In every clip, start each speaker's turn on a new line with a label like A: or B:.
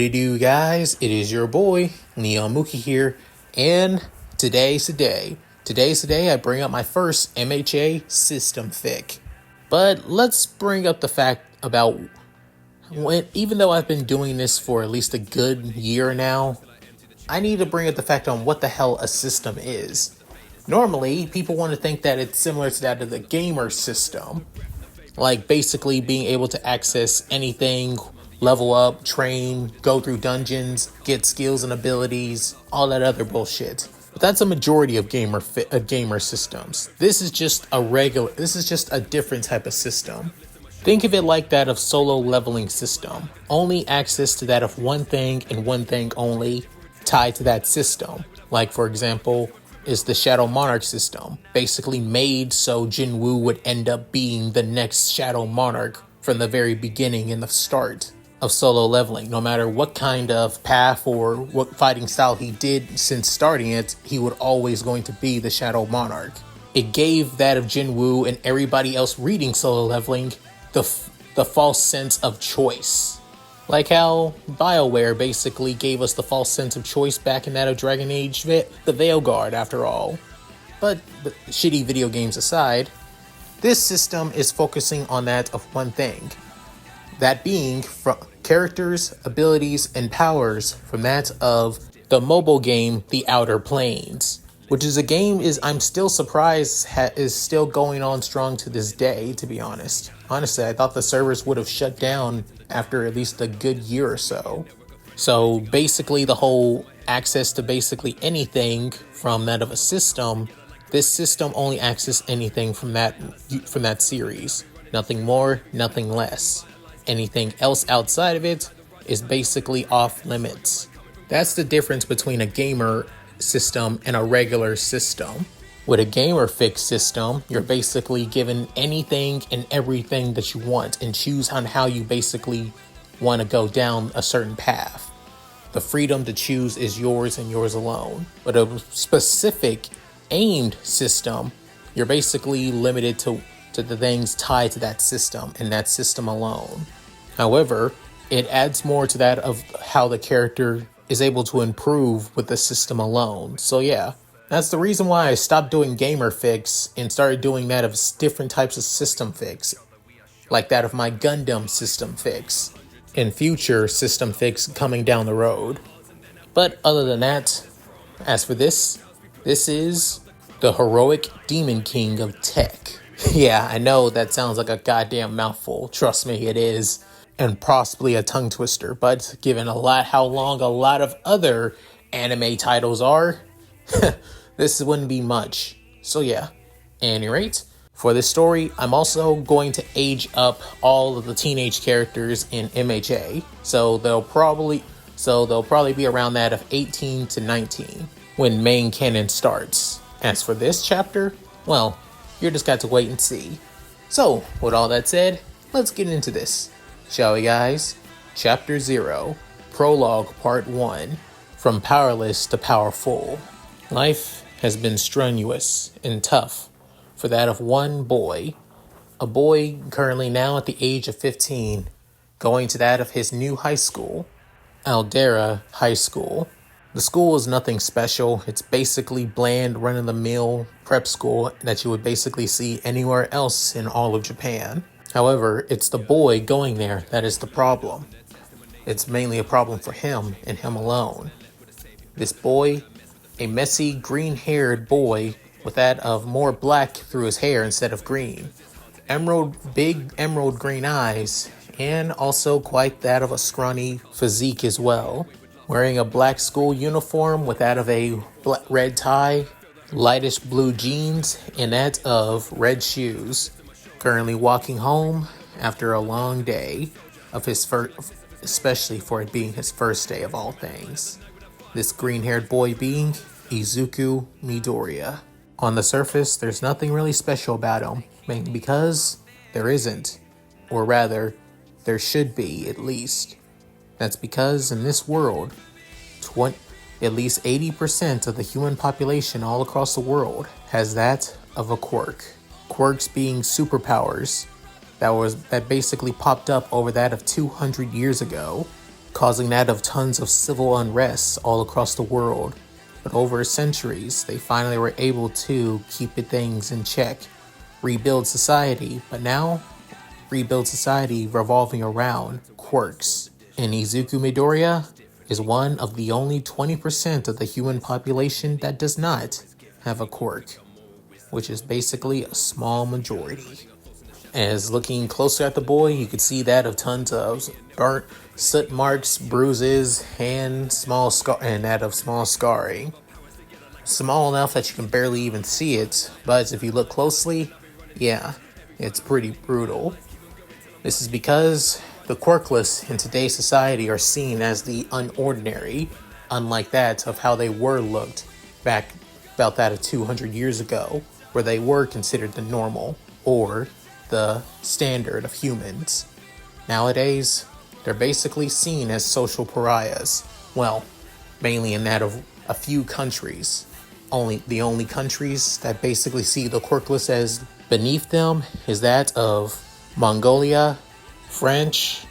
A: it do, guys? It is your boy, Neon Mookie here, and today's the day. Today's the day I bring up my first MHA system fic. But let's bring up the fact about even though I've been doing this for at least a good year now, I need to bring up the fact on what the hell a system is. Normally, people want to think that it's similar to that of the gamer system, like basically being able to access anything, level up, train, go through dungeons, get skills and abilities, all that other bullshit. But that's a majority of gamer systems. This is just a different type of system. Think of it like that of solo leveling system. Only access to that of one thing and one thing only tied to that system. Like for example, is the Shadow Monarch system, basically made so Jinwoo would end up being the next Shadow Monarch from the very beginning and the start of solo leveling. No matter what kind of path or what fighting style he did since starting it, he would always going to be the Shadow Monarch. It gave that of Jinwoo and everybody else reading solo leveling the false sense of choice. Like how BioWare basically gave us the false sense of choice back in that of Dragon Age, the Veilguard after all. But shitty video games aside, this system is focusing on that of one thing. That being from characters, abilities, and powers from that of the mobile game, The Outer Planes. Which is a game I'm still surprised is still going on strong to this day, to be honest. Honestly, I thought the servers would have shut down after at least a good year or so. So basically the whole access to basically anything from that of a system, this system only accesses anything from that series. Nothing more, nothing less. Anything else outside of it is basically off limits. That's the difference between a gamer system and a regular system. With a gamer fix system, you're basically given anything and everything that you want and choose on how you basically want to go down a certain path. The freedom to choose is yours and yours alone. But a specific aimed system, you're basically limited to the things tied to that system and that system alone. However, it adds more to that of how the character is able to improve with the system alone. So yeah, that's the reason why I stopped doing gamer fix and started doing that of different types of system fix, like that of my Gundam system fix and future system fix coming down the road. But other than that, as for this is the heroic demon king of tech. Yeah, I know that sounds like a goddamn mouthful. Trust me, it is. And possibly a tongue twister, but given how long a lot of other anime titles are, this wouldn't be much. So yeah, at any rate, for this story, I'm also going to age up all of the teenage characters in MHA, so they'll probably be around that of 18 to 19 when main canon starts. As for this chapter, well, you just got to wait and see. So, with all that said, let's get into this. Shall we, guys? Chapter 0, Prologue Part 1, From Powerless to Powerful. Life has been strenuous and tough for that of one boy. A boy currently now at the age of 15, going to that of his new high school, Aldera High School. The school is nothing special. It's basically bland, run-of-the-mill prep school that you would basically see anywhere else in all of Japan. However, it's the boy going there that is the problem. It's mainly a problem for him and him alone. This boy, a messy green-haired boy with that of more black through his hair instead of green. Big emerald green eyes, and also quite that of a scrawny physique as well. Wearing a black school uniform with that of a red tie, lightish blue jeans, and that of red shoes. Currently walking home after a long day of his first, especially for it being his first day of all things. This green-haired boy being Izuku Midoriya. On the surface, there's nothing really special about him, mainly because there isn't. Or rather, there should be, at least. That's because in this world, at least 80% of the human population all across the world has that of a quirk. Quirks being superpowers that basically popped up over that of 200 years ago. causing that of tons of civil unrest all across the world. But over centuries, they finally were able to keep things in check, rebuild society, but now rebuild society revolving around quirks. And Izuku Midoriya is one of the only 20% of the human population that does not have a quirk, which is basically a small majority. As looking closer at the boy, you could see that of tons of burnt soot marks, bruises, and that of small scarring. Small enough that you can barely even see it, but if you look closely, yeah, it's pretty brutal. This is because the quirkless in today's society are seen as the unordinary, unlike that of how they were looked back about that of 200 years ago, where they were considered the normal, or the standard of humans. Nowadays, they're basically seen as social pariahs. Well, mainly in that of a few countries. The only countries that basically see the quirkless as beneath them is that of Mongolia, French,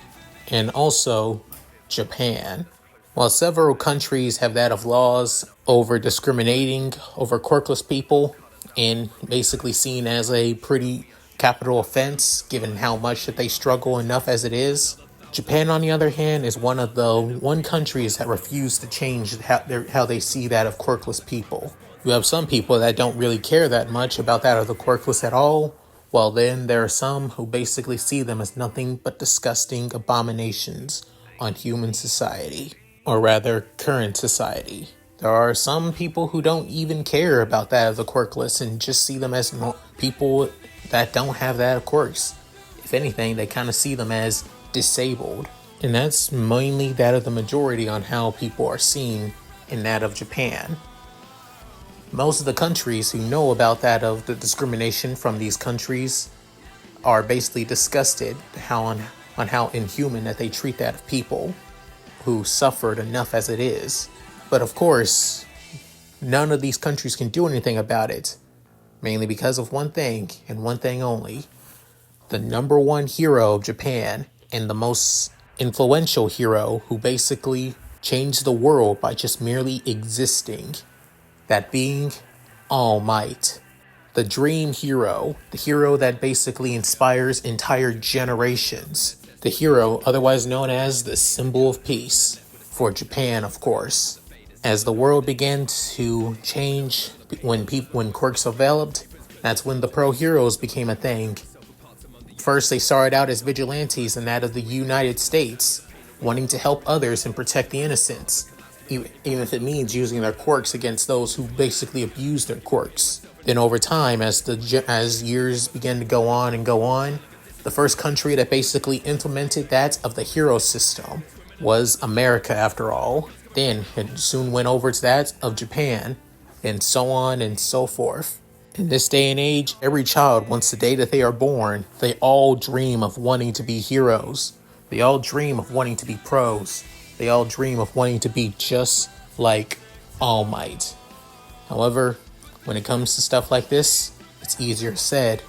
A: and also Japan. While several countries have that of laws over discriminating over quirkless people and basically seen as a pretty capital offense given how much that they struggle enough as it is, Japan, on the other hand, is one of the countries that refuse to change how they see that of quirkless people. You have some people that don't really care that much about that of the quirkless at all, while then there are some who basically see them as nothing but disgusting abominations on human society, or rather, current society. There are some people who don't even care about that of the quirkless and just see them as people that don't have that of quirks. If anything, they kind of see them as disabled. And that's mainly that of the majority on how people are seen in that of Japan. Most of the countries who know about that of the discrimination from these countries are basically disgusted on how inhuman that they treat that of people who suffered enough as it is. But of course, none of these countries can do anything about it, mainly because of one thing and one thing only. The number one hero of Japan and the most influential hero who basically changed the world by just merely existing. That being All Might. The dream hero. The hero that basically inspires entire generations. The hero otherwise known as the symbol of peace. For Japan, of course. As the world began to change when quirks developed, that's when the pro heroes became a thing. First, they started out as vigilantes in that of the United States, wanting to help others and protect the innocents, even if it means using their quirks against those who basically abuse their quirks. Then over time, as years began to go on, the first country that basically implemented that of the hero system was America, after all. Then it soon went over to that of Japan, and so on and so forth. In this day and age, every child, once the day that they are born, they all dream of wanting to be heroes. They all dream of wanting to be pros. They all dream of wanting to be just like All Might. However, when it comes to stuff like this, it's easier said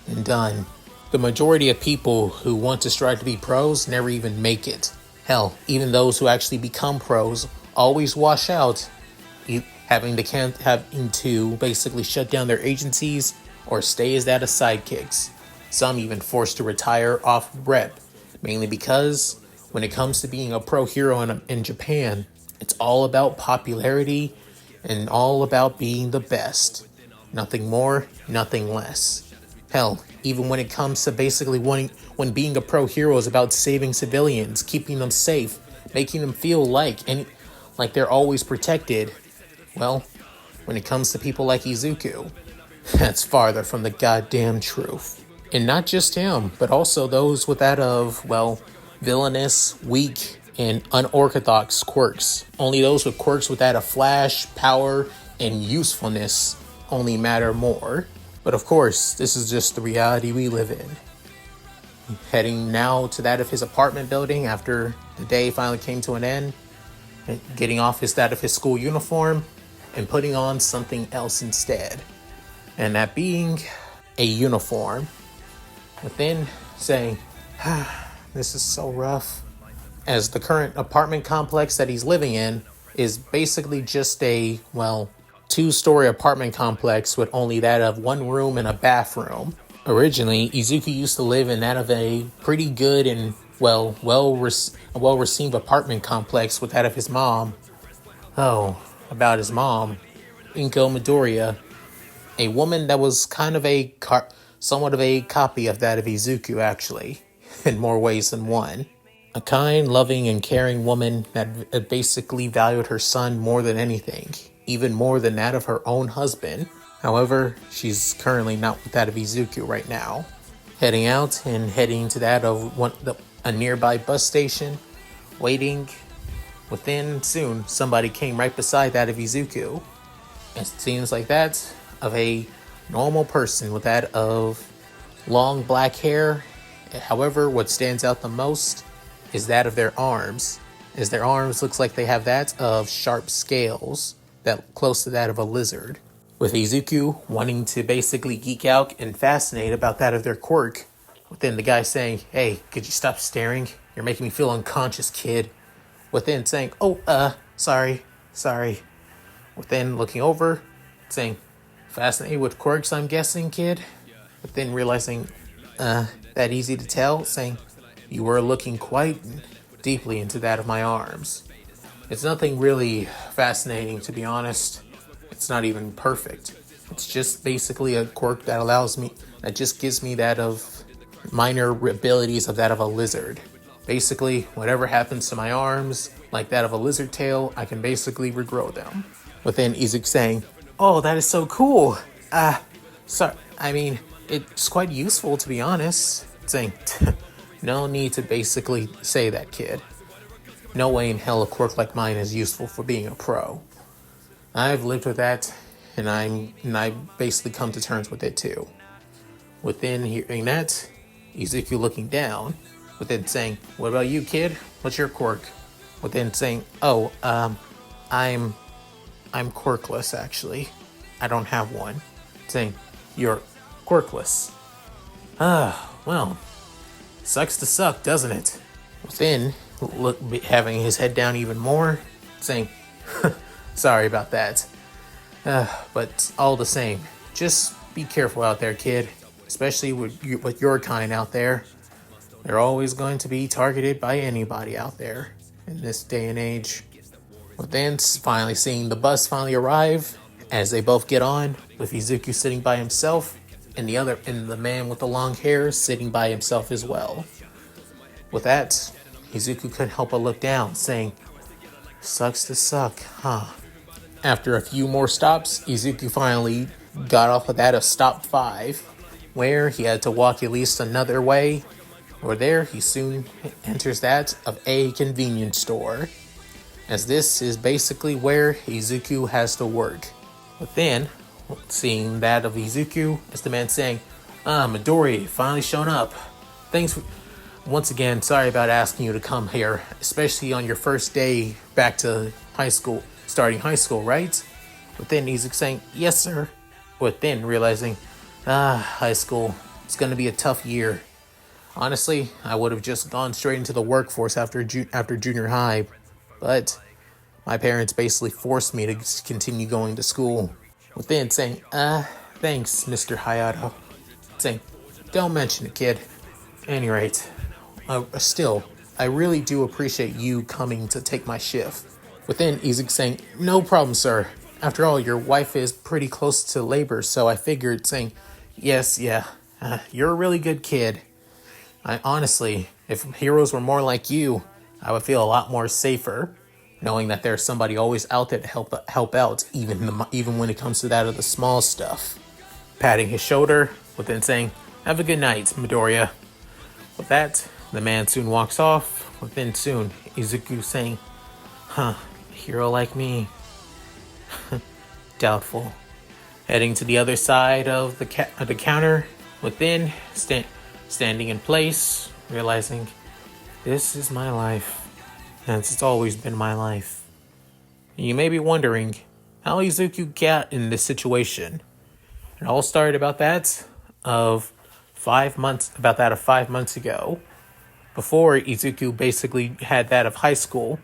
A: than done. The majority of people who want to strive to be pros never even make it. Hell, even those who actually become pros always wash out, having to basically shut down their agencies or stay as that of sidekicks. Some even forced to retire off rep, mainly because when it comes to being a pro hero in Japan, it's all about popularity and all about being the best. Nothing more, nothing less. Hell, even when it comes to basically when being a pro hero is about saving civilians, keeping them safe, making them feel like they're always protected. Well, when it comes to people like Izuku, that's farther from the goddamn truth. And not just him, but also those with that of, villainous, weak, and unorthodox quirks. Only those with quirks with that of flash, power, and usefulness only matter more. But of course, this is just the reality we live in. Heading now to that of his apartment building after the day finally came to an end, getting off that of his school uniform, and putting on something else instead. And that being a uniform. But then saying, this is so rough. as the current apartment complex that he's living in is basically just a, well, two-story apartment complex with only that of one room and a bathroom. Originally, Izuku used to live in that of a pretty good and well-received apartment complex with that of his mom. Oh, about his mom, Inko Midoriya, a woman that was kind of somewhat of a copy of that of Izuku, actually, in more ways than one. A kind, loving, and caring woman that basically valued her son more than anything, even more than that of her own husband. However, she's currently not with that of Izuku right now. Heading out and heading to that of a nearby bus station, waiting. Within soon, somebody came right beside that of Izuku. It seems like that of a normal person with that of long black hair. However, what stands out the most is that of their arms, as their arms looks like they have that of sharp scales, that close to that of a lizard. With Izuku wanting to basically geek out and fascinate about that of their quirk, within the guy saying, "Hey, could you stop staring? You're making me feel unconscious, kid." Within saying, "Oh, sorry. Within looking over, saying, "Fascinated with quirks, I'm guessing, kid." Within realizing, that easy to tell, saying, "You were looking quite deeply into that of my arms." It's nothing really fascinating, to be honest. It's not even perfect. It's just basically a quirk that just gives me that of minor abilities of that of a lizard. Basically, whatever happens to my arms, like that of a lizard tail, I can basically regrow them. Within Izuku saying, "Oh, that is so cool. It's quite useful, to be honest." Saying, "No need to basically say that, kid. No way in hell a quirk like mine is useful for being a pro. I've lived with that, and I basically come to terms with it too." Within hearing that, Izuku looking down, within saying, "What about you, kid? What's your quirk?" Within saying, I'm quirkless, actually. I don't have one." Saying, "You're quirkless. Well, sucks to suck, doesn't it?" Within, having his head down even more, saying, "Sorry about that. But all the same, just be careful out there, kid. Especially with your kind out there. They're always going to be targeted by anybody out there in this day and age." Within finally seeing the bus finally arrive, as they both get on, with Izuku sitting by himself, and the man with the long hair sitting by himself as well. With that, Izuku couldn't help but look down, saying, "Sucks to suck, huh?" After a few more stops, Izuku finally got off of that of stop 5, where he had to walk at least another way. Or there, he soon enters that of a convenience store, as this is basically where Izuku has to work. Within, seeing that of Izuku, as the man saying, "Midori, finally shown up. Once again, sorry about asking you to come here, especially on your first day back to high school, starting high school, right?" Within, Izuku saying, "Yes, sir." Within, realizing, high school, it's going to be a tough year. Honestly, I would have just gone straight into the workforce after junior high, but my parents basically forced me to continue going to school. Within saying, "Thanks, Mr. Hayato." Saying, "Don't mention it, kid. Any rate, still, I really do appreciate you coming to take my shift." Within, Izuku saying, "No problem, sir. After all, your wife is pretty close to labor, so I figured," saying, "Yes, yeah, you're a really good kid. Honestly, if heroes were more like you, I would feel a lot more safer, knowing that there's somebody always out there to help out, even when it comes to that of the small stuff." Patting his shoulder, within saying, "Have a good night, Midoriya." With that, the man soon walks off. Within soon, Izuku saying, "A hero like me? Doubtful." Heading to the other side of the counter, within, standing in place, realizing, this is my life, and it's always been my life. You may be wondering how Izuku got in this situation. It all started about that of 5 months ago, before Izuku basically had that of high school.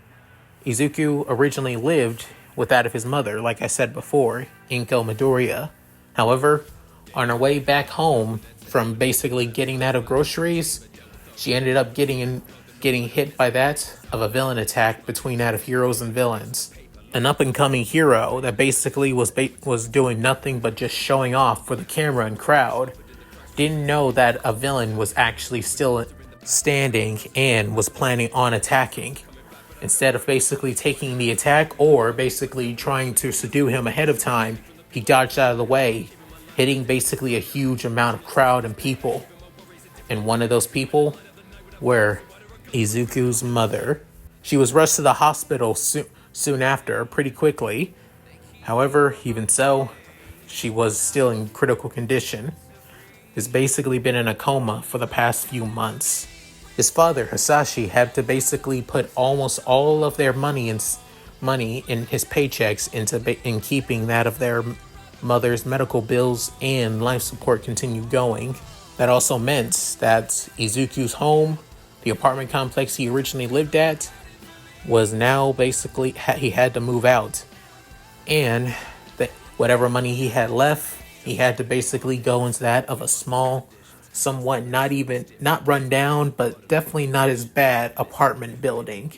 A: Izuku originally lived with that of his mother, like I said before, Inko Midoriya. However, on her way back home from basically getting that of groceries, she ended up getting hit by that of a villain attack between that of heroes and villains. An up-and-coming hero that basically was doing nothing but just showing off for the camera and crowd didn't know that a villain was actually still standing and was planning on attacking. Instead of basically taking the attack or basically trying to subdue him ahead of time, he dodged out of the way, hitting basically a huge amount of crowd and people. And one of those people were Izuku's mother. She was rushed to the hospital soon after, pretty quickly. However, even so, she was still in critical condition. Has basically been in a coma for the past few months. His father, Hisashi, had to basically put almost all of their money in his paychecks in keeping that of their mother's medical bills and life support continue going. That also meant that Izuku's home, the apartment complex he originally lived at, was now basically he had to move out, and that whatever money he had left, he had to basically go into that of a small, somewhat not run down, but definitely not as bad apartment building.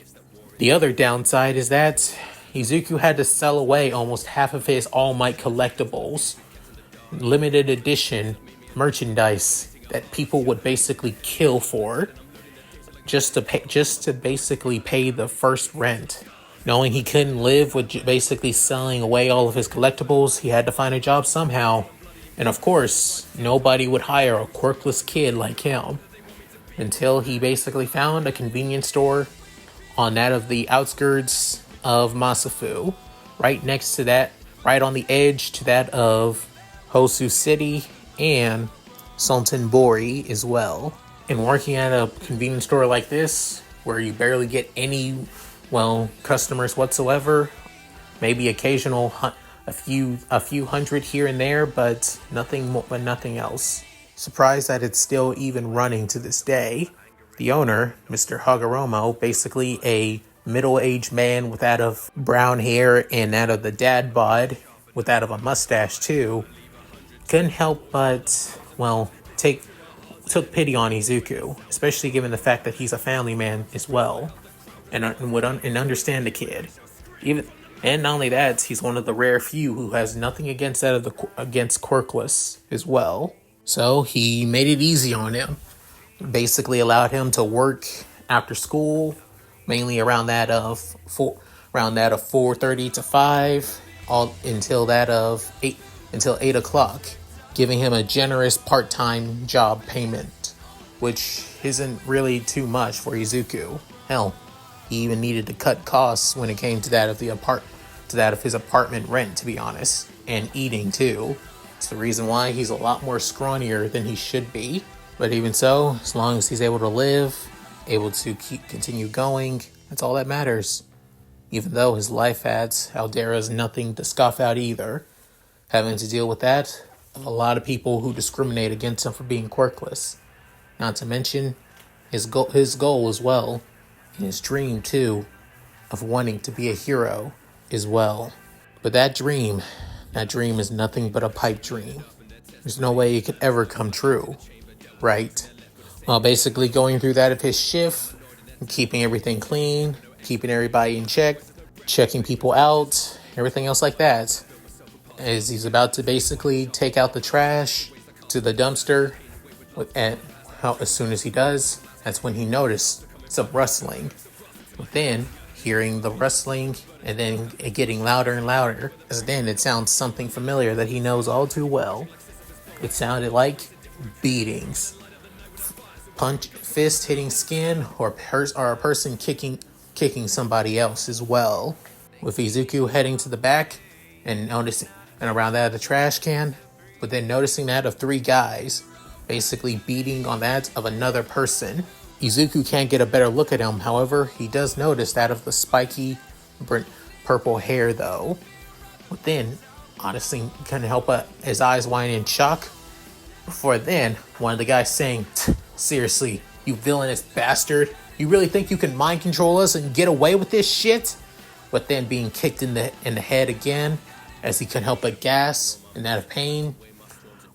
A: The other downside is that Izuku had to sell away almost half of his All Might collectibles, limited edition merchandise that people would basically kill for, just to basically pay the first rent. Knowing he couldn't live with basically selling away all of his collectibles, he had to find a job somehow. And of course, nobody would hire a quirkless kid like him until he basically found a convenience store on that of the outskirts of Masafu, right next to that, right on the edge to that of Hosu City and Sultanbori as well. And working at a convenience store like this, where you barely get any, customers whatsoever, maybe occasional a few hundred here and there, but nothing else. Surprised that it's still even running to this day. The owner, Mr. Hagoromo, basically a middle-aged man with that of brown hair and that of the dad bod, with that of a mustache too, couldn't help but, took pity on Izuku, especially given the fact that he's a family man as well, and understand the kid. And not only that, he's one of the rare few who has nothing against quirkless as well. So he made it easy on him. Basically allowed him to work after school, mainly around that of 4:30 to 5, all until 8 o'clock, giving him a generous part-time job payment, which isn't really too much for Izuku. Hell, he even needed to cut costs when it came to that of his apartment rent, to be honest, and eating too. It's the reason why he's a lot more scrawnier than he should be. But even so, as long as he's able to live, able to continue going, that's all that matters. Even though his life at Aldera is nothing to scoff at either, having to deal with that of a lot of people who discriminate against him for being quirkless. Not to mention his goal as well, and his dream too, of wanting to be a hero as well. But that dream is nothing but a pipe dream. There's no way it could ever come true, right? While basically going through that of his shift, keeping everything clean, keeping everybody in check, checking people out, everything else like that. As he's about to basically take out the trash to the dumpster, as soon as he does, that's when he noticed some rustling. But then, hearing the rustling and then it getting louder and louder, as then it sounds something familiar that he knows all too well. It sounded like beatings. Fist hitting skin, or a person kicking somebody else as well. With Izuku heading to the back and around that of the trash can, but then noticing that of 3 guys basically beating on that of another person. Izuku can't get a better look at him, however, he does notice that of the spiky purple hair though. But then, honestly, couldn't help but his eyes widen in shock. Before then, one of the guys saying, "Seriously, You villainous bastard. You really think you can mind control us and get away with this shit? But then being kicked in the head again, as he couldn't help but gasp and out of pain.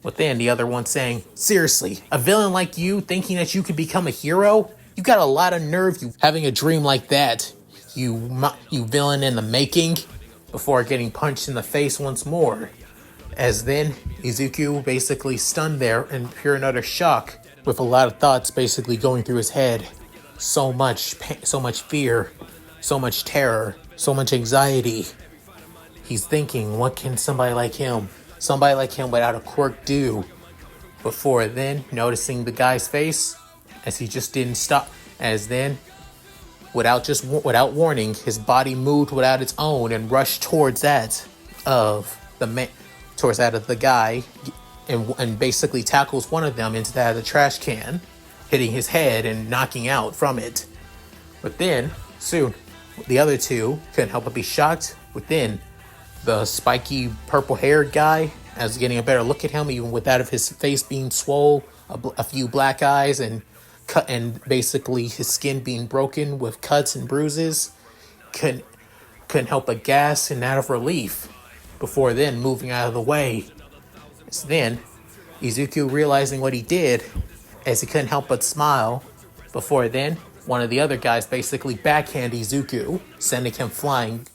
A: With then the other one saying, seriously, a villain like you thinking that you could become a hero? You got a lot of nerve, you having a dream like that. You villain in the making. Before getting punched in the face once more. As then, Izuku basically stunned there in pure and utter shock, with a lot of thoughts basically going through his head. So much pain, so much fear, so much terror, so much anxiety. He's thinking, what can somebody like him without a quirk do? Before then, noticing the guy's face, as he just didn't stop. As then, without warning, his body moved without its own and rushed towards that of the guy, and basically tackles one of them into that of the trash can, hitting his head and knocking out from it. But then, soon, the other two couldn't help but be shocked. Within the spiky purple-haired guy, as getting a better look at him, even without of his face being swole, a few black eyes, and cut, and basically his skin being broken with cuts and bruises, couldn't help but gasp and out of relief. Before then, moving out of the way. So then, Izuku realizing what he did, as he couldn't help but smile. Before then, one of the other guys basically backhand Izuku, sending him flying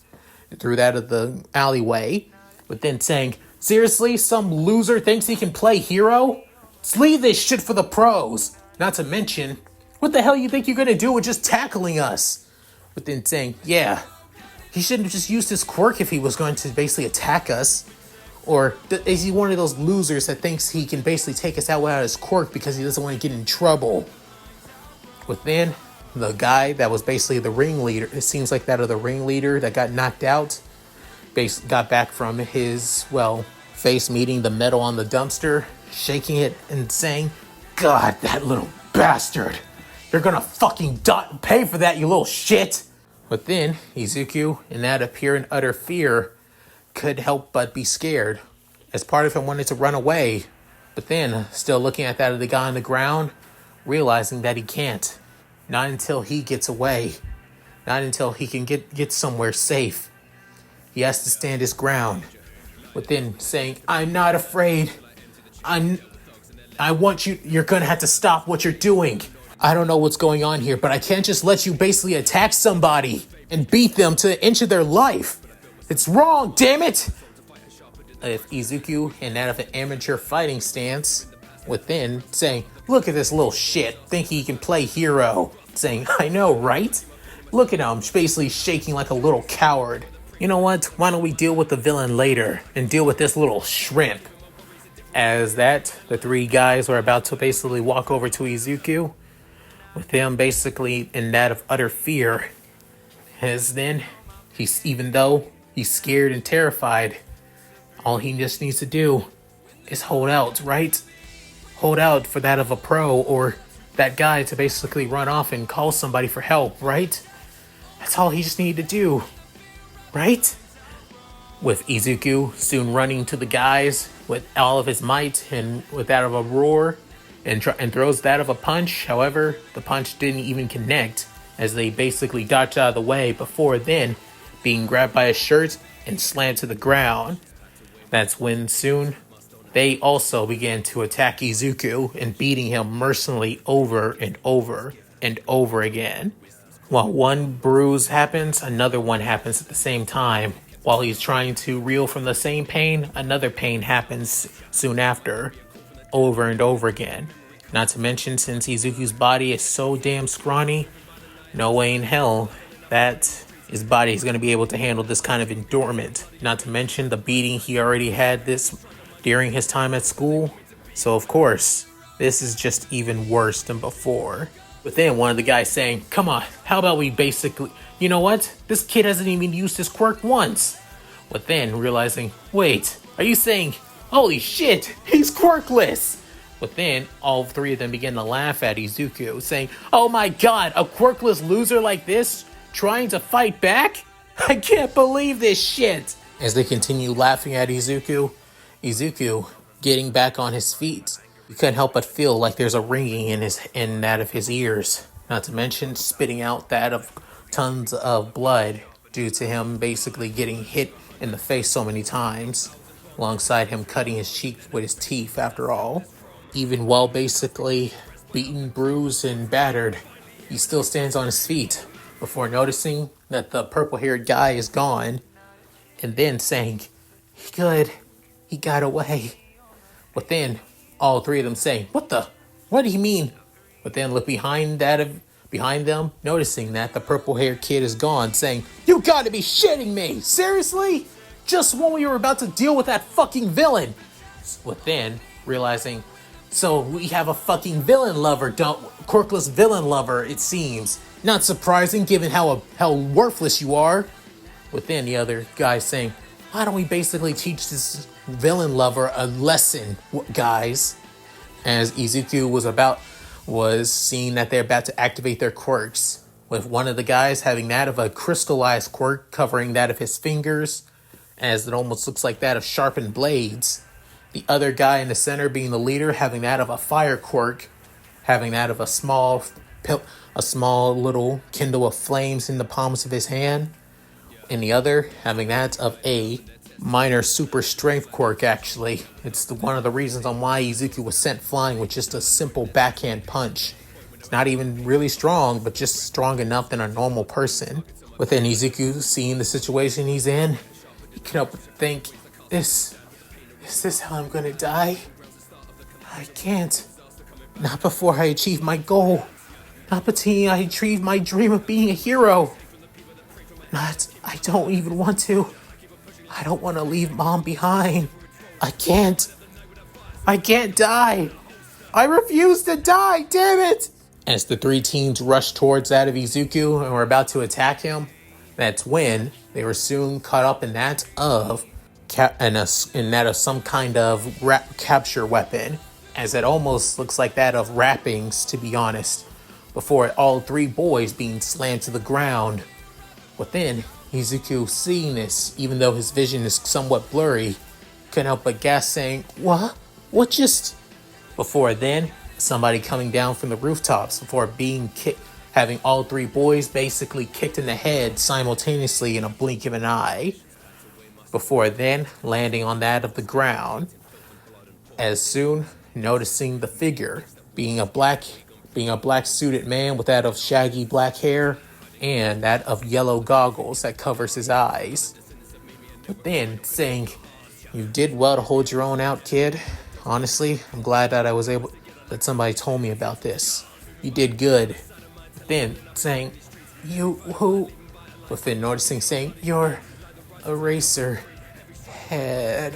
A: through that of the alleyway, but then saying, seriously, some loser thinks he can play hero? Let's leave this shit for the pros. Not to mention, what the hell you think you're gonna do with just tackling us? But then saying, yeah, he shouldn't have just used his quirk if he was going to basically attack us. Or is he one of those losers that thinks he can basically take us out without his quirk because he doesn't want to get in trouble? Within, the guy that was basically the ringleader, it seems like that of the ringleader that got knocked out, got back from his, face meeting the metal on the dumpster, shaking it and saying, God, that little bastard. You're gonna fucking pay for that, you little shit. But then, Izuku, in that of pure and utter fear, could help but be scared, as part of him wanted to run away. But then, still looking at that of the guy on the ground, realizing that he can't. Not until he gets away. Not until he can get somewhere safe. He has to stand his ground. But then saying, I'm not afraid. I want you're gonna have to stop what you're doing. I don't know what's going on here, but I can't just let you basically attack somebody and beat them to the inch of their life. It's wrong, damn it! If Izuku, in that of an amateur fighting stance, within, saying, look at this little shit, thinking he can play hero. Saying, I know, right? Look at him, basically shaking like a little coward. You know what? Why don't we deal with the villain later and deal with this little shrimp? As that, the three guys were about to basically walk over to Izuku, with him basically in that of utter fear. As then, even though he's scared and terrified, all he just needs to do is hold out, right? Hold out for that of a pro or that guy to basically run off and call somebody for help, right? That's all he just needed to do, right? With Izuku soon running to the guys with all of his might and with that of a roar and throws that of a punch. However, the punch didn't even connect as they basically dodged out of the way before then being grabbed by his shirt and slammed to the ground. That's when soon they also began to attack Izuku and beating him mercilessly over and over and over again. While one bruise happens, another one happens at the same time. While he's trying to reel from the same pain, another pain happens soon after, over and over again. Not to mention, since Izuku's body is so damn scrawny, no way in hell that his body is going to be able to handle this kind of endurance. Not to mention the beating he already had this during his time at school. So of course, this is just even worse than before. But then one of the guys saying, come on, how about we basically, you know what? This kid hasn't even used his quirk once. But then realizing, wait, are you saying, holy shit, he's quirkless? But then all three of them begin to laugh at Izuku, saying, oh my god, a quirkless loser like this trying to fight back? I can't believe this shit. As they continue laughing at Izuku getting back on his feet, You couldn't help but feel like there's a ringing in that of his ears. Not to mention spitting out that of tons of blood due to him basically getting hit in the face so many times, alongside him cutting his cheek with his teeth after all. Even while basically beaten, bruised, and battered, he still stands on his feet before noticing that the purple-haired guy is gone, and then saying, "Good, he got away." But then all three of them saying, what do you mean?" But then look behind them, noticing that the purple-haired kid is gone, saying, "You gotta be shitting me! Seriously? Just when we were about to deal with that fucking villain!" But then realizing, so we have a fucking villain lover, quirkless villain lover, it seems. Not surprising given how worthless you are. But then the other guy saying, "Why don't we basically teach this villain lover a lesson, guys?" As Izuku was seeing that they're about to activate their quirks, with one of the guys having that of a crystallized quirk covering that of his fingers, as it almost looks like that of sharpened blades. The other guy in the center being the leader having that of a fire quirk, having that of a small little kindle of flames in the palms of his hand, and the other having that of a minor super strength quirk. Actually, it's one of the reasons on why Izuku was sent flying with just a simple backhand punch. It's not even really strong, but just strong enough than a normal person. Within Izuku seeing the situation he's in, he can help but think, is this how I'm gonna die? I can't. Not before I achieve my goal. Not until I achieve my dream of being a hero. I don't even want to. I don't want to leave Mom behind. I can't die. I refuse to die, damn it! As the three teens rush towards that of Izuku and were about to attack him, that's when they were soon caught up in that of some kind of capture weapon, as it almost looks like that of wrappings, to be honest, before all three boys being slammed to the ground. But then Izuku, seeing this, even though his vision is somewhat blurry, couldn't help but gasp, saying, What just... Before then, somebody coming down from the rooftops before being kicked, having all three boys basically kicked in the head simultaneously in a blink of an eye. Before then, landing on that of the ground, as soon noticing the figure being a black suited man with that of shaggy black hair and that of yellow goggles that covers his eyes. But then saying, "You did well to hold your own out, kid. Honestly, I'm glad that somebody told me about this. You did good." But then saying, "You who?" But then noticing saying, "You're Eraser Head."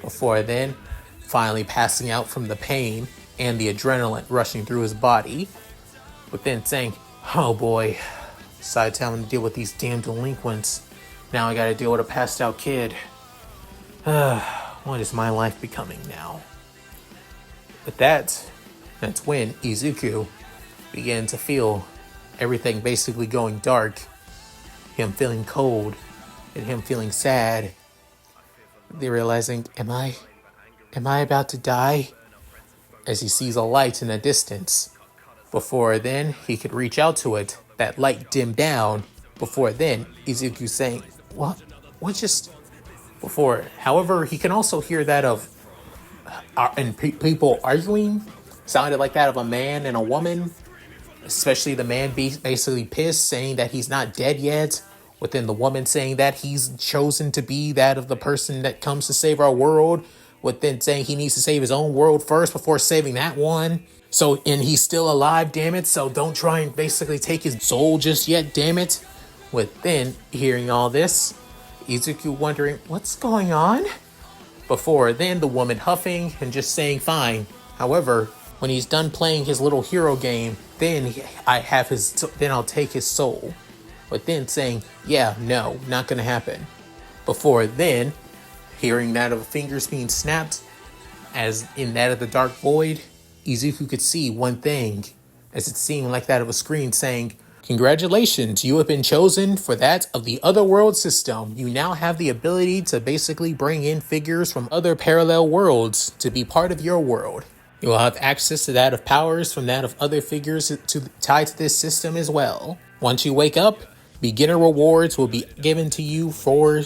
A: Before then, finally passing out from the pain and the adrenaline rushing through his body. But then saying, "Oh boy, decided to having to deal with these damn delinquents. Now I gotta deal with a passed out kid. What is my life becoming now?" But that's when Izuku began to feel everything basically going dark. Him feeling cold and him feeling sad. They realizing, am I about to die? As he sees a light in the distance. Before then, he could reach out to it. That light dimmed down. Before then, Izuku saying, What just... Before, however, he can also hear that of people arguing. Sounded like that of a man and a woman. Especially the man basically pissed, saying that he's not dead yet. Within the woman saying that he's chosen to be that of the person that comes to save our world. Within saying he needs to save his own world first before saving that one. So, and he's still alive, damn it. So don't try and basically take his soul just yet, damn it. Within hearing all this, Izuku wondering, what's going on? Before then, the woman huffing and just saying fine. However, when he's done playing his little hero game, then I'll take his soul. But then saying, yeah, no, not gonna happen. Before then, hearing that of fingers being snapped, as in that of the dark void, Izuku could see one thing, as it seemed like that of a screen saying, "Congratulations, you have been chosen for that of the other world system. You now have the ability to basically bring in figures from other parallel worlds to be part of your world. You will have access to that of powers from that of other figures tied to this system as well. Once you wake up, beginner rewards will be given to you for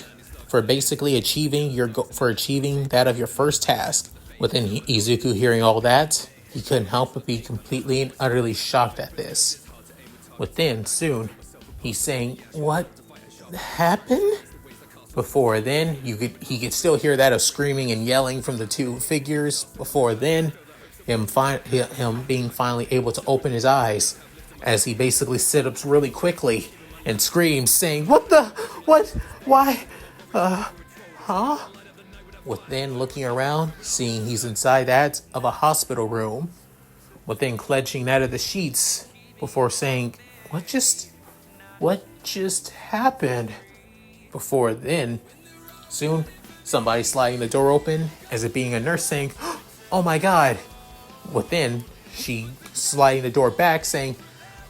A: basically achieving that of your first task. Within Izuku hearing all that, he couldn't help but be completely and utterly shocked at this. Within soon, he's saying, "What happened?" Before then, he could still hear that of screaming and yelling from the two figures. Before then, him being finally able to open his eyes as he basically sit up really quickly and screams, saying, "What the? What? Why? Huh?" With then looking around, seeing he's inside that of a hospital room. With then clenching that of the sheets before saying, What just happened?" Before then, soon, somebody sliding the door open, as it being a nurse saying, "Oh my god." Within, she sliding the door back saying,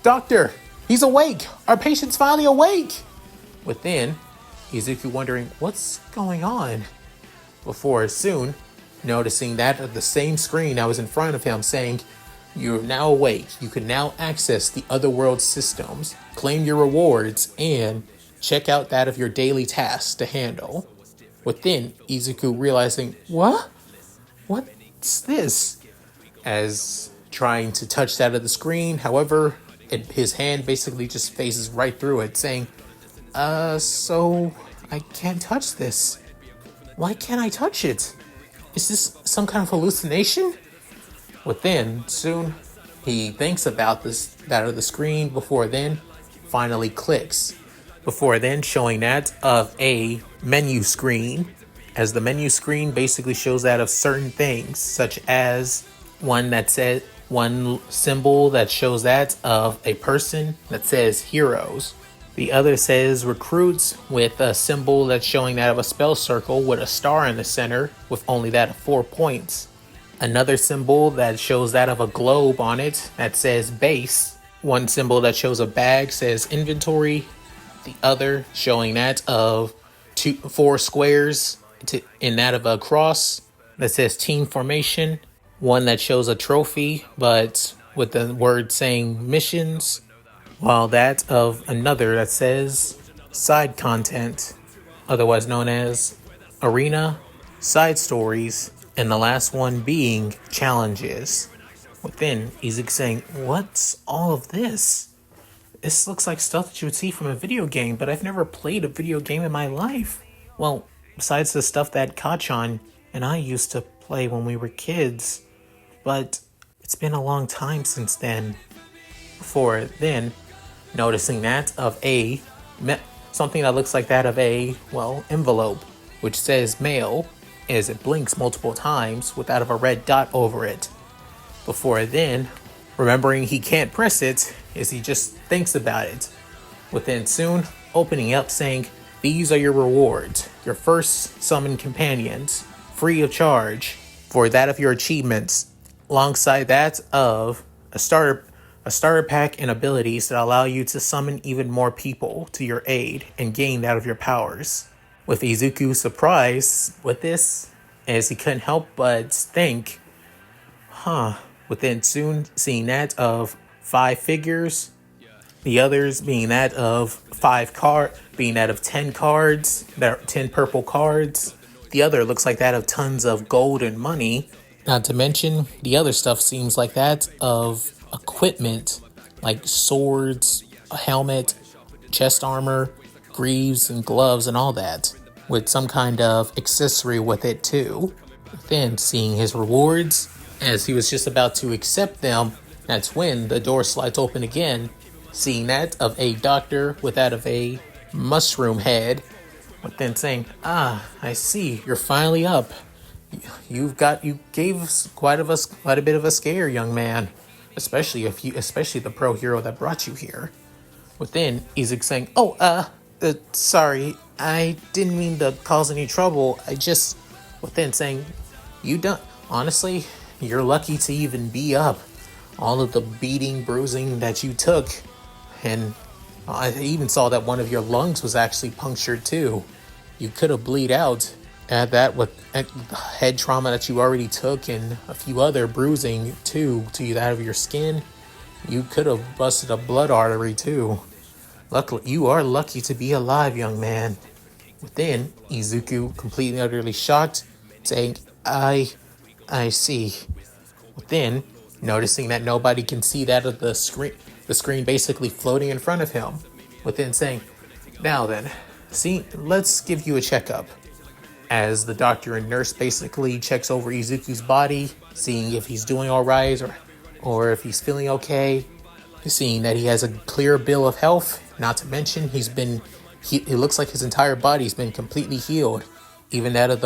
A: "Doctor, he's awake. Our patient's finally awake." Within, Izuku wondering what's going on. Before soon, noticing that of the same screen that was in front of him saying, "You're now awake. You can now access the otherworld systems, claim your rewards, and check out that of your daily tasks to handle." Within, Izuku realizing, What's this? As trying to touch that of the screen, however, his hand basically just phases right through it, saying, so I can't touch this. Why can't I touch it? Is this some kind of hallucination?" Within, soon, he thinks about that of the screen. Before then, finally clicks. Before then, showing that of a menu screen, as the menu screen basically shows that of certain things, such as one symbol that shows that of a person that says heroes. The other says recruits, with a symbol that's showing that of a spell circle with a star in the center with only that of 4 points. Another symbol that shows that of a globe on it that says base. One symbol that shows a bag says inventory. The other showing that of 4 squares in that of a cross that says team formation. One that shows a trophy but with the word saying missions, while that of another that says side content, otherwise known as arena, side stories, and the last one being challenges. Within, Izuku saying, "What's all of this? This looks like stuff that you would see from a video game, but I've never played a video game in my life. Well, besides the stuff that Kachan and I used to play when we were kids, but it's been a long time since then." Before then, noticing that of something that looks like that of a envelope, which says mail, as it blinks multiple times with that of a red dot over it. Before then, remembering he can't press it, as he just thinks about it. Within soon, opening up saying, "These are your rewards. Your first summon companions, free of charge, for that of your achievements, alongside that of a starter pack and abilities that allow you to summon even more people to your aid and gain that of your powers." With Izuku surprised with this, as he couldn't help but think, within soon seeing that of 5 figures, the others being that of 10 cards, that are 10 purple cards. The other looks like that of tons of gold and money. Not to mention, the other stuff seems like that of equipment, like swords, a helmet, chest armor, greaves and gloves and all that, with some kind of accessory with it too. Then, seeing his rewards, as he was just about to accept them, that's when the door slides open again, seeing that of a doctor with that of a mushroom head, but then saying, I see, you're finally up. You gave us quite a bit of a scare, young man, especially the pro hero that brought you here." Within, Izuku saying, sorry, I didn't mean to cause any trouble. Within saying, honestly, you're lucky to even be up. All of the beating, bruising that you took, and I even saw that one of your lungs was actually punctured too. You could have bleed out. Add that with head trauma that you already took and a few other bruising too to that of your skin. You could have busted a blood artery too. Luckily, you are lucky to be alive, young man. Then Izuku, completely utterly shocked, saying, I see. Then, noticing that nobody can see that of the screen basically floating in front of him, within saying, now then, see, let's give you a checkup. As the doctor and nurse basically checks over Izuku's body, seeing if he's doing alright or if he's feeling okay, seeing that he has a clear bill of health, not to mention it looks like his entire body's been completely healed. Even that of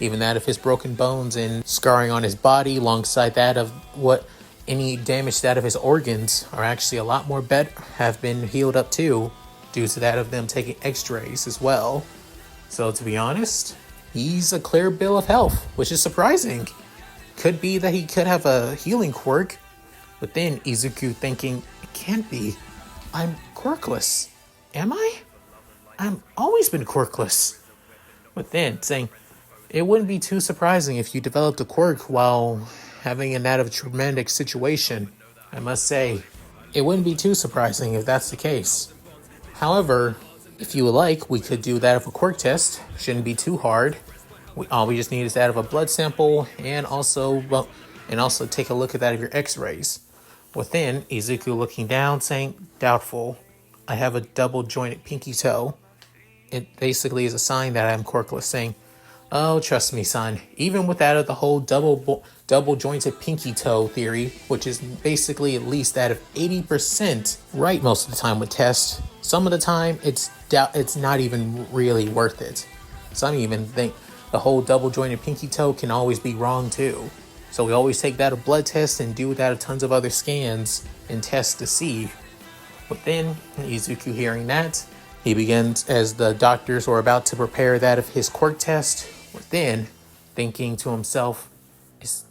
A: even that of his broken bones and scarring on his body, alongside that of any damage that of his organs are actually a lot more have been healed up too, due to that of them taking x-rays as well. So to be honest, he's a clear bill of health, which is surprising. Could be that he could have a healing quirk, but then Izuku thinking, it can't be. I'm quirkless. Am I? I've always been quirkless. But then saying, it wouldn't be too surprising if you developed a quirk while having that of a traumatic situation. I must say, it wouldn't be too surprising if that's the case. However, if you would like, we could do that of a quirk test. Shouldn't be too hard. All we just need is that of a blood sample and also take a look at that of your x-rays. Within, Izuku looking down, saying, doubtful. I have a double jointed pinky toe. It basically is a sign that I'm quirkless, saying, oh, trust me, son. Even with that of the whole double jointed pinky toe theory, which is basically at least that of 80% right most of the time with tests, some of the time it's not even really worth it. Some even think the whole double jointed pinky toe can always be wrong too. So we always take that of blood tests and do that of tons of other scans and tests to see. But then, Izuku hearing that, he begins, as the doctors are about to prepare that of his quirk test, but then thinking to himself,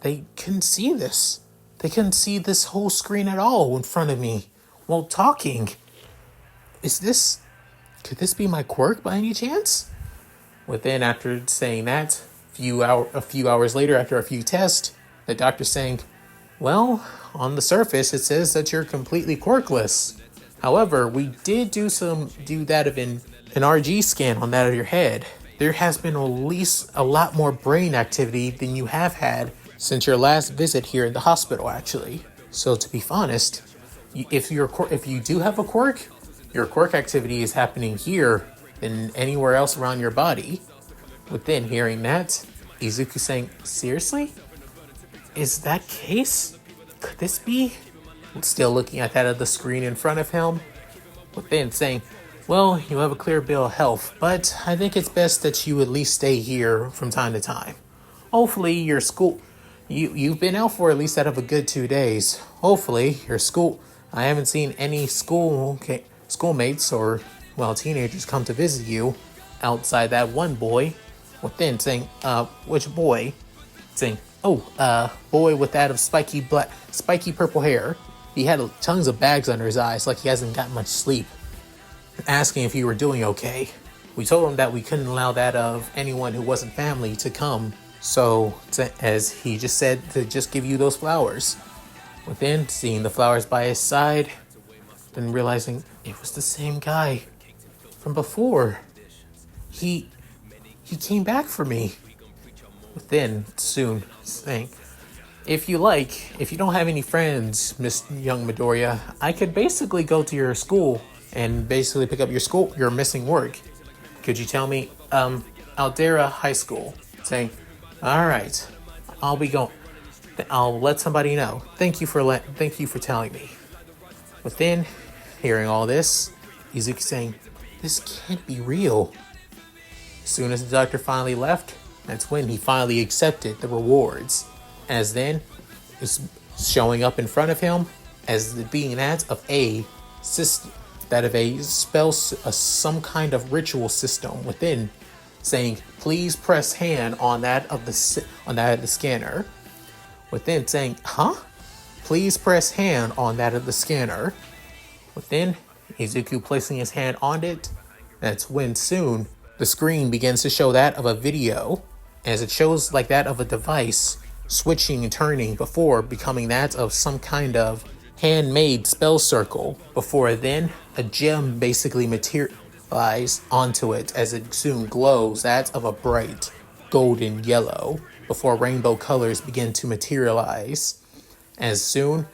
A: they couldn't see this. They couldn't see this whole screen at all in front of me while talking. Could this be my quirk by any chance? Within, after saying that, a few hours later, after a few tests, the doctor's saying, well, on the surface, it says that you're completely quirkless. However, we did do that of an RG scan on that of your head. There has been at least a lot more brain activity than you have had since your last visit here in the hospital, actually. So to be honest, if you do have a quirk, your quirk activity is happening here than anywhere else around your body. Within hearing that, Izuku saying, seriously? Is that case? Could this be? Still looking at that of the screen in front of him. Within saying, well, you have a clear bill of health, but I think it's best that you at least stay here from time to time. Hopefully your school, you've been out for at least out of a good 2 days. Hopefully your school, I haven't seen any schoolmates or, teenagers come to visit you outside that one boy. Within saying, which boy? Saying, boy with that of spiky purple hair. He had tons of bags under his eyes, like he hasn't gotten much sleep. Asking if you were doing okay. We told him that we couldn't allow that of anyone who wasn't family to come. So, as he just said, to just give you those flowers. Within, seeing the flowers by his side, then realizing it was the same guy from before. He came back for me. Within, soon, saying, if you don't have any friends, Miss Young Midoriya, I could basically go to your school and basically pick up your missing work. Could you tell me, Aldera High School? Saying, all right, I'll be going. I'll let somebody know. Thank you for telling me. Within, hearing all this, Izuku saying, this can't be real. As soon as the doctor finally left, that's when he finally accepted the rewards. As then, it's showing up in front of him as being that of a system, that of a some kind of ritual system within, saying, please press hand on that of the scanner. Within saying, please press hand on that of the scanner. Within, Izuku placing his hand on it. That's when soon The screen begins to show that of a video, as it shows like that of a device switching and turning before becoming that of some kind of handmade spell circle. Before then, a gem basically materialized onto it as it soon glows that of a bright golden yellow before rainbow colors begin to materialize. As soon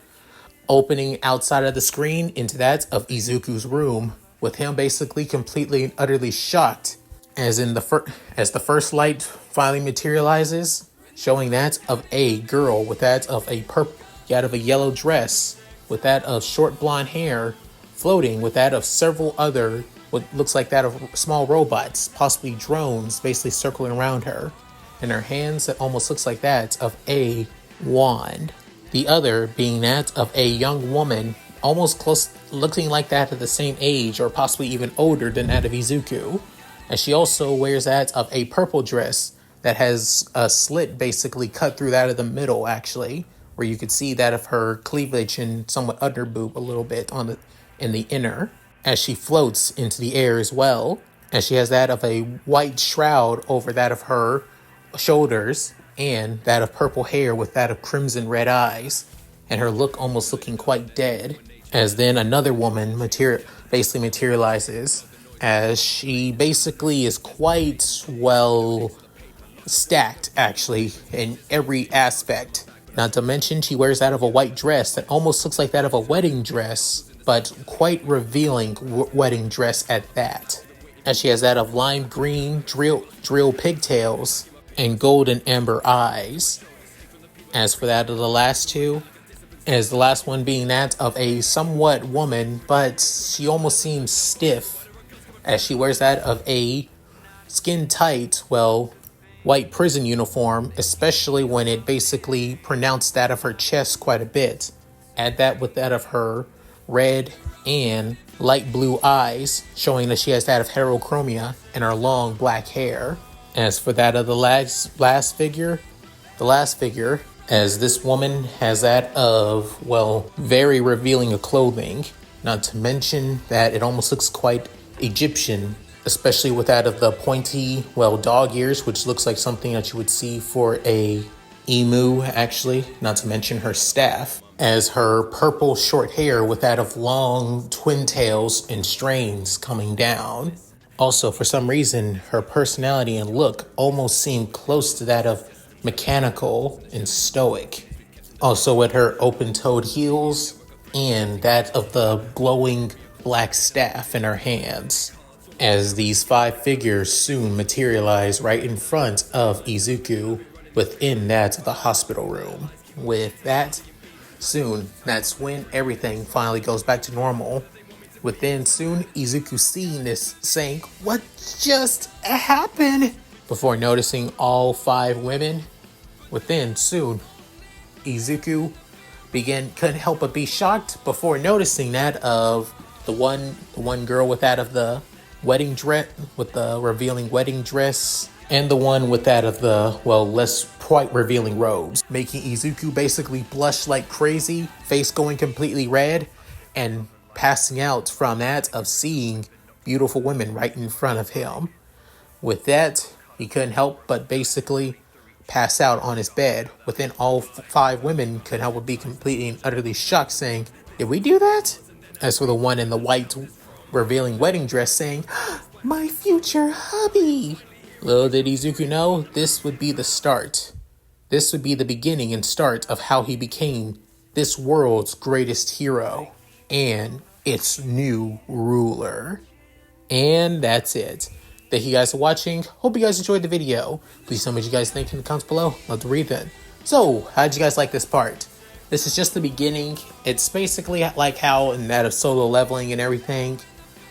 A: opening outside of the screen into that of Izuku's room, with him basically completely and utterly shocked as the first light finally materializes, showing that of a girl with that of a yellow dress, with that of short blonde hair, floating with that of several other what looks like that of small robots, possibly drones, basically circling around her. In her hands, that almost looks like that of a wand. The other being that of a young woman, almost close, looking like that of the same age or possibly even older than that of Izuku. And she also wears that of a purple dress that has a slit basically cut through that of the middle, actually, where you could see that of her cleavage and somewhat under boob a little bit in the inner, as she floats into the air as well. And she has that of a white shroud over that of her shoulders, and that of purple hair with that of crimson red eyes, and her look almost looking quite dead. As then another woman basically materializes, as she basically is quite well stacked, actually, in every aspect. Not to mention, she wears that of a white dress that almost looks like that of a wedding dress, but quite revealing wedding dress at that. As she has that of lime green drill pigtails and golden amber eyes. As for that of the last two, as the last one being that of a somewhat woman, but she almost seems stiff, as she wears that of a skin tight, white prison uniform, especially when it basically pronounced that of her chest quite a bit. Add that with that of her red and light blue eyes, showing that she has that of heterochromia and her long black hair. As for that of the last figure, as this woman has that of, very revealing of clothing, not to mention that it almost looks quite Egyptian, especially with that of the pointy, dog ears, which looks like something that you would see for a emu, actually, not to mention her staff, as her purple short hair with that of long twin tails and strains coming down. Also, for some reason, her personality and look almost seem close to that of mechanical and stoic. Also with her open-toed heels and that of the glowing black staff in her hands. As these 5 figures soon materialize right in front of Izuku within that of the hospital room. With that, soon, that's when everything finally goes back to normal. Within soon, Izuku seeing this, saying, "What just happened?" Before noticing all 5 women. Within soon, Izuku couldn't help but be shocked before noticing that of the one girl with that of the wedding dress, with the revealing wedding dress, and the one with that of the, less quite revealing robes, making Izuku basically blush like crazy, face going completely red, and passing out from that of seeing beautiful women right in front of him. With that, he couldn't help but basically pass out on his bed. Within all 5 women couldn't help but be completely and utterly shocked, saying, "Did we do that?" As for the one in the white revealing wedding dress, saying, "My future hubby." Little did Izuku know, this would be the start. This would be the beginning and start of how he became this world's greatest hero and its new ruler. And that's it. Thank you guys for watching. Hope you guys enjoyed the video. Please tell me what you guys think in the comments below. Love to read them. So, how did you guys like this part? This is just the beginning. It's basically like how in that of solo leveling and everything.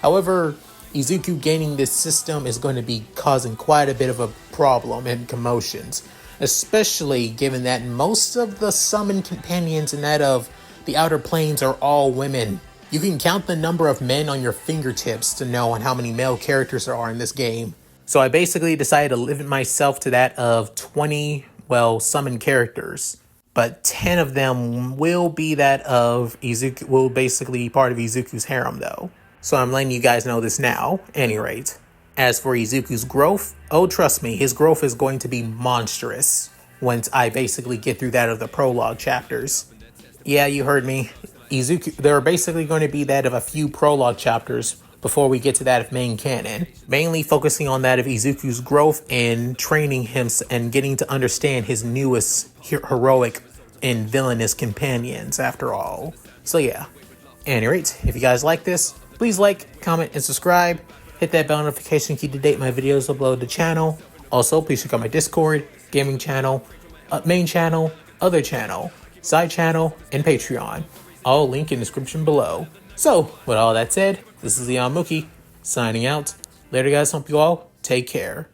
A: However, Izuku gaining this system is going to be causing quite a bit of a problem and commotions, especially given that most of the summoned companions in that of the Outer Planes are all women. You can count the number of men on your fingertips to know on how many male characters there are in this game. So I basically decided to limit myself to that of 20, summoned characters. But 10 of them will be that of Izuku, will basically be part of Izuku's harem though. So I'm letting you guys know this now, at any rate. As for Izuku's growth, oh trust me, his growth is going to be monstrous once I basically get through that of the prologue chapters. Yeah, you heard me. Izuku, there are basically going to be that of a few prologue chapters before we get to that of main canon, mainly focusing on that of Izuku's growth and training him and getting to understand his newest heroic and villainous companions after all. So yeah, at any rate, if you guys like this, please like, comment, and subscribe. Hit that bell notification key to date my videos uploaded to the channel. Also, please check out my Discord, gaming channel, main channel, other channel, side channel, and Patreon. All link in the description below. So, with all that said, this is Leon Mookie, signing out. Later guys, hope you all take care.